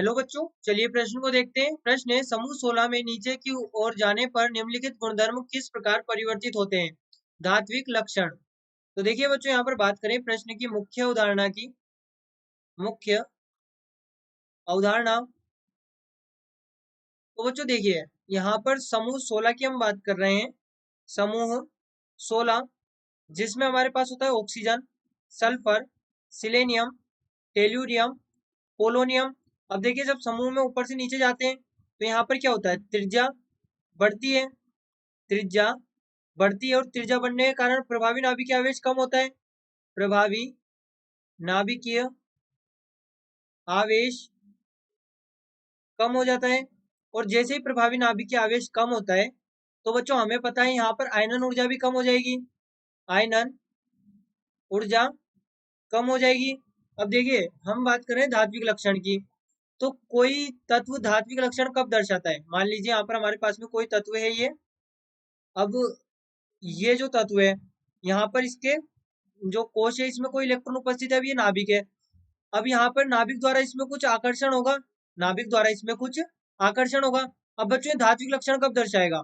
Hello बच्चों, चलिए प्रश्न को देखते हैं। प्रश्न है, समूह 16 में नीचे की ओर जाने पर निम्नलिखित गुणधर्म किस प्रकार परिवर्तित होते हैं? धात्विक लक्षण। तो देखिए बच्चों, यहाँ पर बात करें प्रश्न की मुख्य अवधारणा की। मुख्य अवधारणा, तो बच्चों देखिए, यहाँ पर समूह 16 की हम बात कर रहे हैं। समूह 16 जिसमें हमारे पास होता है oxygen, sulphur, selenium, tellurium, polonium. अब देखिए, जब समूह में ऊपर से नीचे जाते हैं तो यहाँ पर क्या होता है, त्रिज्या बढ़ती है। त्रिज्या बढ़ती है और त्रिज्या बढ़ने के कारण प्रभावी नाभिकीय आवेश कम होता है। प्रभावी नाभिकीय आवेश कम हो जाता है। और जैसे ही प्रभावी नाभिकीय आवेश कम होता है तो बच्चों हमें पता है यहाँ पर आयनन ऊर्जा भी कम हो जाएगी। आयनन ऊर्जा कम हो जाएगी। अब देखिए, हम बात करें धात्विक लक्षण की। तो कोई तत्व धात्विक लक्षण कब दर्शाता है? मान लीजिए यहाँ पर हमारे पास में कोई तत्व है ये। अब ये जो तत्व है, यहाँ पर इसके जो कोश है इसमें कोई इलेक्ट्रॉन उपस्थित है। अब ये नाभिक है। अब यहाँ पर नाभिक द्वारा इसमें कुछ आकर्षण होगा। नाभिक द्वारा इसमें कुछ आकर्षण होगा। अब बच्चों, धात्विक लक्षण कब दर्शाएगा?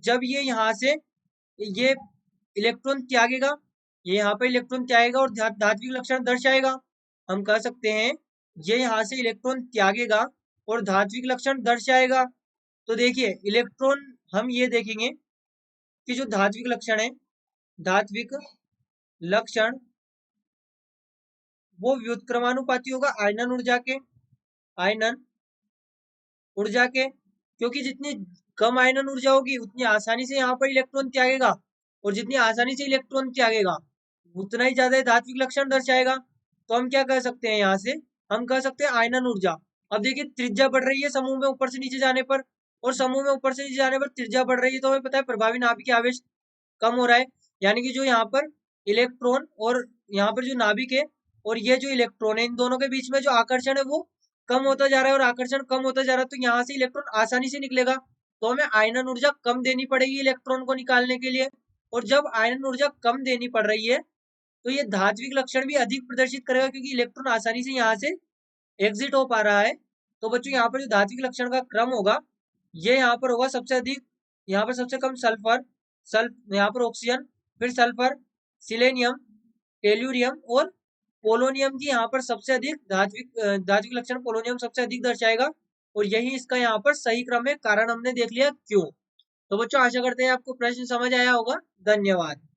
जब ये यहाँ से ये इलेक्ट्रॉन त्यागेगा। ये यहाँ पर इलेक्ट्रॉन त्यागेगा और धात्विक लक्षण दर्शाएगा। हम कह सकते हैं ये यहाँ से इलेक्ट्रॉन त्यागेगा और धात्विक लक्षण दर्शाएगा। तो देखिए, इलेक्ट्रॉन हम ये देखेंगे कि जो धात्विक लक्षण है, धात्विक लक्षण वो व्युत्क्रमानुपाती होगा आयनन ऊर्जा के। आयनन ऊर्जा के, क्योंकि जितनी कम आयनन ऊर्जा होगी उतनी आसानी से यहाँ पर इलेक्ट्रॉन त्यागेगा, और जितनी आसानी से इलेक्ट्रॉन त्यागेगा उतना ही ज्यादा धात्विक लक्षण दर्शाएगा। तो हम क्या कह सकते हैं यहाँ से? हम कह सकते हैं आयनन ऊर्जा। अब देखिए, त्रिज्या बढ़ रही है समूह में ऊपर से नीचे जाने पर, और समूह में ऊपर से नीचे जाने पर त्रिज्या बढ़ रही है, तो हमें पता है प्रभावी नाभिकीय आवेश कम हो रहा है। यानी कि जो यहाँ पर इलेक्ट्रॉन और यहाँ पर जो नाभिक है और ये जो इलेक्ट्रॉन है, इन दोनों के बीच में जो आकर्षण है वो कम होता जा रहा है। और आकर्षण कम होता जा रहा है तो यहाँ से इलेक्ट्रॉन आसानी से निकलेगा। तो हमें आयनन ऊर्जा कम देनी पड़ेगी इलेक्ट्रॉन को निकालने के लिए। और जब आयनन ऊर्जा कम देनी पड़ रही है तो ये धात्विक लक्षण भी अधिक प्रदर्शित करेगा, क्योंकि इलेक्ट्रॉन आसानी से यहाँ से एग्जिट हो पा रहा है। तो बच्चों, यहाँ पर जो धात्विक लक्षण का क्रम होगा, ये यहाँ पर होगा सबसे अधिक। यहाँ पर सबसे कम सल्फर, यहाँ पर ऑक्सीजन, फिर सल्फर, सिलेनियम, टेल्यूरियम और पोलोनियम की यहाँ पर सबसे अधिक धात्विक लक्षण पोलोनियम सबसे अधिक दर्शाएगा। और यही इसका यहाँ पर सही क्रम है। कारण हमने देख लिया क्यों। तो बच्चों, आशा करते हैं आपको प्रश्न समझ आया होगा। धन्यवाद।